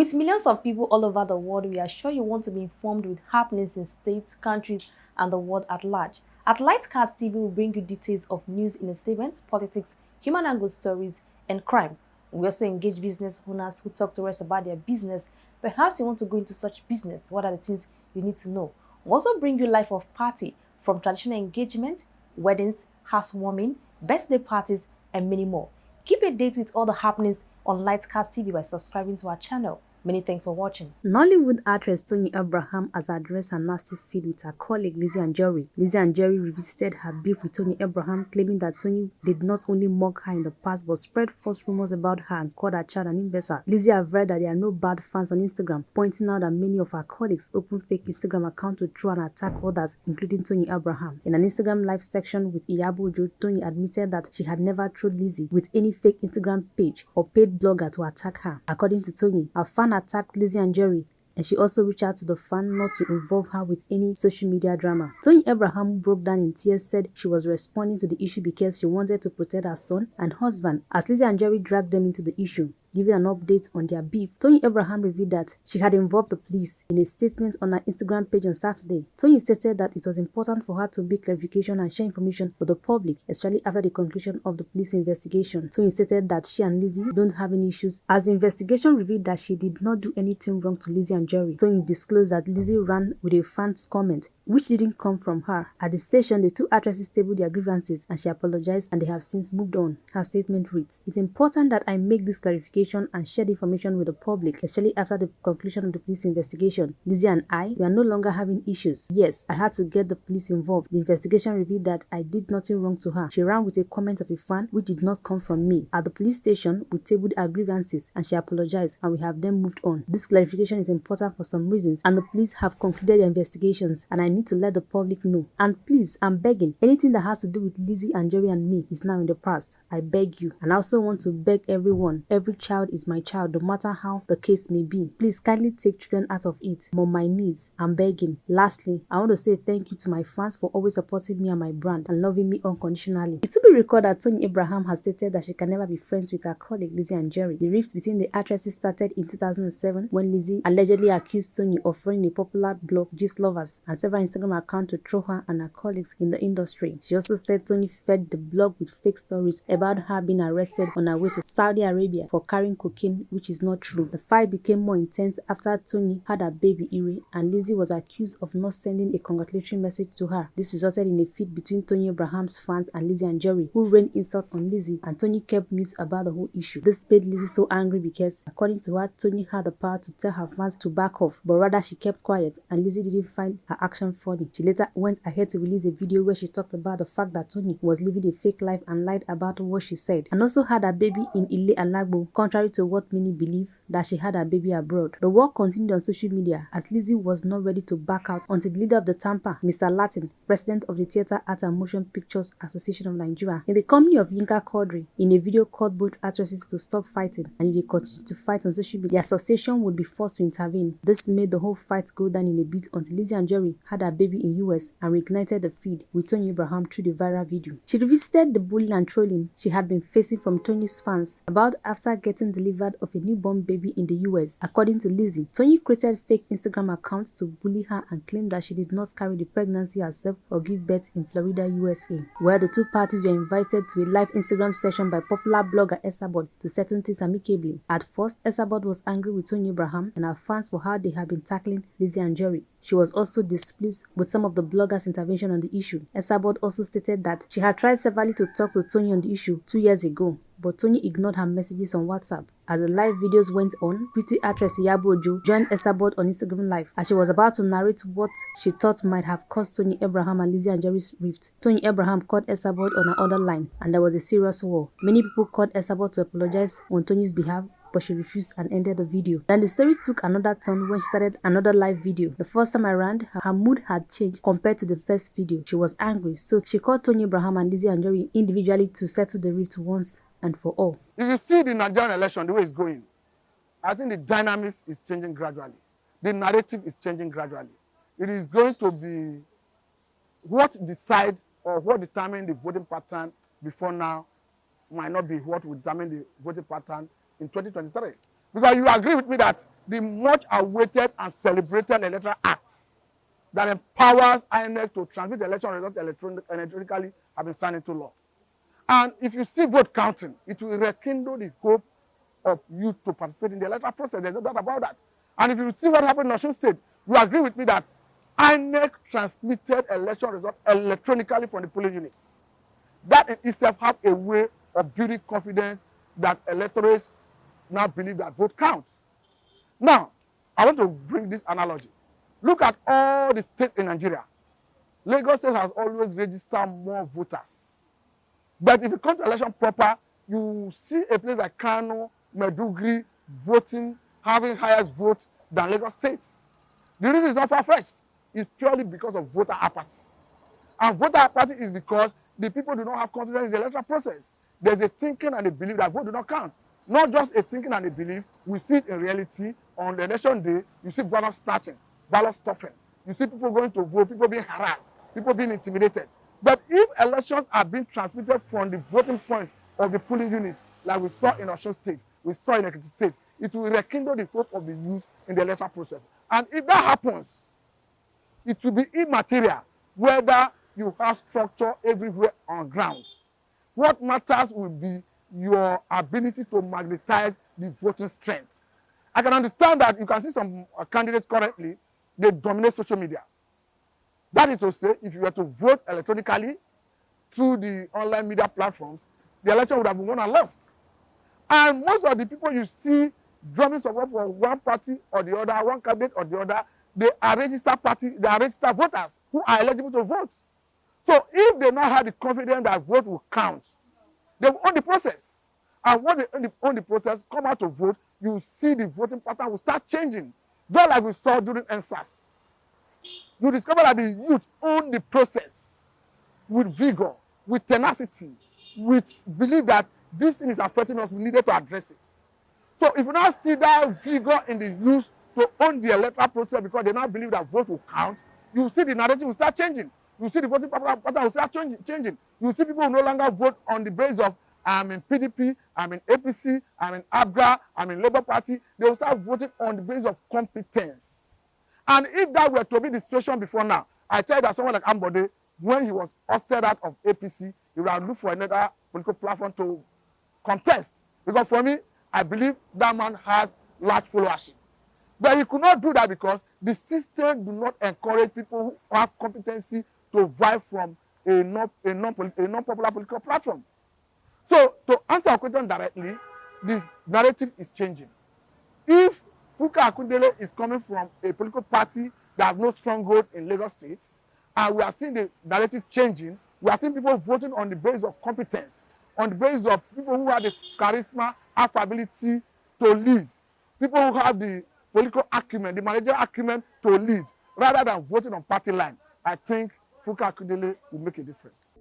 With millions of people all over the world, we are sure you want to be informed with happenings in states, countries, and the world at large. At LightCast TV, will bring you details of news in statements, politics, human angle stories, and crime. We also engage business owners who talk to us about their business. Perhaps you want to go into such business. What are the things you need to know? We also bring you life of party, from traditional engagement, weddings, housewarming, birthday parties, and many more. Keep a date with all the happenings on LightCast TV by subscribing to our channel. Many thanks for watching. Nollywood actress Toyin Abraham has addressed her nasty feud with her colleague Lizzy Anjorin. Lizzy Anjorin revisited her beef with Toyin Abraham, claiming that Toyin did not only mock her in the past but spread false rumors about her and called her child an imbecile. Lizzy averred that there are no bad fans on Instagram, pointing out that many of her colleagues open fake Instagram accounts to throw and attack others, including Toyin Abraham. In an Instagram live section with Iyabo Ojo, Toyin admitted that she had never trolled Lizzy with any fake Instagram page or paid blogger to attack her. According to Toyin, her fan attacked Lizzy Anjorin, and she also reached out to the fan not to involve her with any social media drama. Toyin Abraham, who broke down in tears, said she was responding to the issue because she wanted to protect her son and husband as Lizzy Anjorin dragged them into the issue. Giving an update on their beef, Toyin Abraham revealed that she had involved the police in a statement on her Instagram page on Saturday. Toyin stated that it was important for her to make clarification and share information with the public, especially after the conclusion of the police investigation. Toyin stated that she and Lizzy don't have any issues, as the investigation revealed that she did not do anything wrong to Lizzy Anjorin. Toyin disclosed that Lizzy ran with a fan's comment, which didn't come from her. At the station, the two actresses tabled their grievances and she apologized, and they have since moved on. Her statement reads, "It's important that I make this clarification and share the information with the public, especially after the conclusion of the police investigation. Lizzy and we are no longer having issues. Yes, I had to get the police involved. The investigation revealed that I did nothing wrong to her. She ran with a comment of a fan which did not come from me. At the police station, we tabled our grievances and she apologized, and we have then moved on. This clarification is important for some reasons, and the police have concluded their investigations, and I need to let the public know. And please, I'm begging, anything that has to do with Lizzy Anjorin and me is now in the past. I beg you." And I also want to beg everyone, every child is my child, no matter how the case may be. Please kindly take children out of it. I'm on my knees. I'm begging. Lastly, I want to say thank you to my fans for always supporting me and my brand and loving me unconditionally. It will be recorded that Toyin Abraham has stated that she can never be friends with her colleague Lizzy Anjorin. The rift between the actresses started in 2007 when Lizzy allegedly accused Toyin of running a popular blog, Gist Lovers, and several Instagram accounts to throw her and her colleagues in the industry. She also said Toyin fed the blog with fake stories about her being arrested on her way to Saudi Arabia for carrying cocaine, which is not true. The fight became more intense after Toyin had her baby Iri, and Lizzy was accused of not sending a congratulatory message to her. This resulted in a feud between Toyin Abraham's fans and Lizzy Anjorin, who rained insults on Lizzy, and Toyin kept mute about the whole issue. This made Lizzy so angry because, according to her, Toyin had the power to tell her fans to back off, but rather she kept quiet, and Lizzy didn't find her action funny. She later went ahead to release a video where she talked about the fact that Toyin was living a fake life and lied about what she said, and also had her baby in Ile Alagbo, contrary to what many believe, that she had her baby abroad. The war continued on social media as Lizzy was not ready to back out until the leader of the Tampa, Mr. Latin, president of the Theatre Art and Motion Pictures Association of Nigeria, in the company of Yinka Quadri, in a video called both actresses to stop fighting, and if they continue to fight on social media, the association would be forced to intervene. This made the whole fight go down in a bit until Lizzy Anjorin had her baby in US and reignited the feud with Toyin Abraham through the viral video. She revisited the bullying and trolling she had been facing from Toyin's fans about after getting delivered of a newborn baby in the US. According to Lizzy, Toyin created fake Instagram accounts to bully her and claimed that she did not carry the pregnancy herself or give birth in Florida, USA, where the two parties were invited to a live Instagram session by popular blogger Esabod to settle things amicably. At first, Esabod was angry with Toyin Abraham and her fans for how they had been tackling Lizzy Anjorin. She was also displeased with some of the bloggers' intervention on the issue. Esabod also stated that she had tried severally to talk to Toyin on the issue 2 years ago, but Toyin ignored her messages on WhatsApp. As the live videos went on, pretty actress Iyabo Ojo joined Esabod on Instagram Live as she was about to narrate what she thought might have caused Toyin Abraham and Lizzy Anjorin's rift. Toyin Abraham called Esabod on her other line, and there was a serious war. Many people called Esabod to apologize on Toyin's behalf, but she refused and ended the video. Then the story took another turn when she started another live video. The first time around, her mood had changed compared to the first video. She was angry, so she called Toyin Abraham and Lizzy Anjorin individually to settle the rift once and for all. If you see the Nigerian election, the way it's going, I think the dynamics is changing gradually. The narrative is changing gradually. It is going to be what decides or what determines the voting pattern before now might not be what will determine the voting pattern in 2023. Because you agree with me that the much awaited and celebrated Electoral Act that empowers INEC to transmit election results electronically have been signed into law. And if you see vote counting, it will rekindle the hope of youth to participate in the electoral process. There's no doubt about that. And if you see what happened in Osun State, you agree with me that INEC transmitted election results electronically from the polling units. That in itself have a way of building confidence that electorates now believe that vote counts. Now, I want to bring this analogy. Look at all the states in Nigeria. Lagos State has always registered more voters. But if you come to election proper, you see a place like Kano, Maiduguri voting, having highest votes than Lagos State. The reason is not far-fetched. It's purely because of voter apathy. And voter apathy is because the people do not have confidence in the electoral process. There's a thinking and a belief that vote do not count. Not just a thinking and a belief. We see it in reality. On the election day, you see ballot snatching, ballot stuffing. You see people going to vote, people being harassed, people being intimidated. But if elections are being transmitted from the voting point of the polling units, like we saw in Osun State, we saw in Ekiti State, it will rekindle the hope of the youth in the electoral process. And if that happens, it will be immaterial whether you have structure everywhere on ground. What matters will be your ability to magnetize the voting strength. I can understand that you can see some candidates currently, they dominate social media. That is to say, if you were to vote electronically through the online media platforms, the election would have been won and lost. And most of the people you see drumming support for one party or the other, one candidate or the other, they are registered voters who are eligible to vote. So if they now have the confidence that vote will count, they will own the process. And once they own the process, come out to vote, you see the voting pattern will start changing. Just like we saw during NSAS. You discover that the youth own the process with vigor, with tenacity, with belief that this thing is affecting us, we needed to address it. So if you now see that vigor in the youth to own the electoral process because they now believe that vote will count, you see the narrative will start changing. You see the voting pattern will start changing. You see people who no longer vote on the basis of I'm in PDP, I'm in APC, I'm in ABGA, I'm in Labour Party. They will start voting on the basis of competence. And if that were to be the situation before now, I tell you that someone like Ambode, when he was ousted out of APC, he would have looked for another political platform to contest. Because for me, I believe that man has large followership. But he could not do that because the system do not encourage people who have competency to vie from a non-popular political platform. So, to answer your question directly, this narrative is changing. If Fuka Akindele is coming from a political party that has no stronghold in Lagos State, and we are seeing the narrative changing, we are seeing people voting on the basis of competence, on the basis of people who have the charisma, affability to lead, people who have the political acumen, the managerial acumen to lead, rather than voting on party line. I think Fuka Akindele will make a difference.